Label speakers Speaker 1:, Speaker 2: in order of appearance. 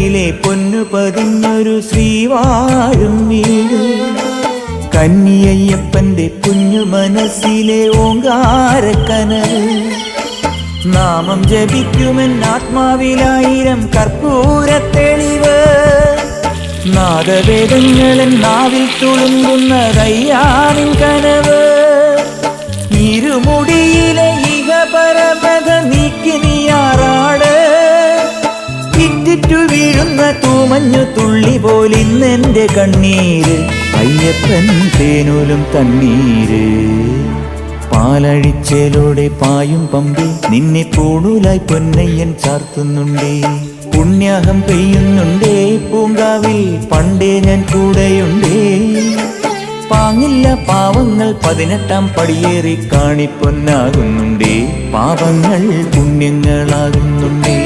Speaker 1: കൽപ്പകയിലെ പൊന്നു പതിഞ്ഞൊരു ശ്രീവാഴും വീട്, കന്നിയയ്യപ്പന്റെ കുഞ്ഞു മനസ്സിലെ ഓങ്കാരക്കനവ്. നാമം ജപിക്കുമെൻ ആത്മാവിലായിരം കർപ്പൂരത്തെളിവ്, നാദവേദങ്ങളൻ നാവിൽ തുളുമ്പുന്നതയ്യാനിൻ കനവ്. ഇരുമുടിയിലെ ഇഹപരമത നീക്കി നീയാറാട്, ഇറ്റിറ്റു വീഴുന്ന തൂമഞ്ഞു തുള്ളി പോലിന്നെന്റെ കണ്ണീര്, അയ്യപ്പൻ തേനൂലും തണ്ണീര്. പാലഴിച്ചേലോടെ പായും പമ്പി നിന്നെ പൂണൂലായി പൊന്നയ്യൻ ചാർത്തുന്നുണ്ടേ. പുണ്യാഹം പെയ്യുന്നുണ്ടേ പൂങ്കാവിൽ പണ്ടേ ഞാൻ കൂടെയുണ്ടേ. പാങ്ങില്ല പാവങ്ങൾ 18-ാം പടിയേറി കാണിപ്പൊന്നാകുന്നുണ്ടേ, പാപങ്ങൾ പുണ്യങ്ങളാകുന്നുണ്ടേ.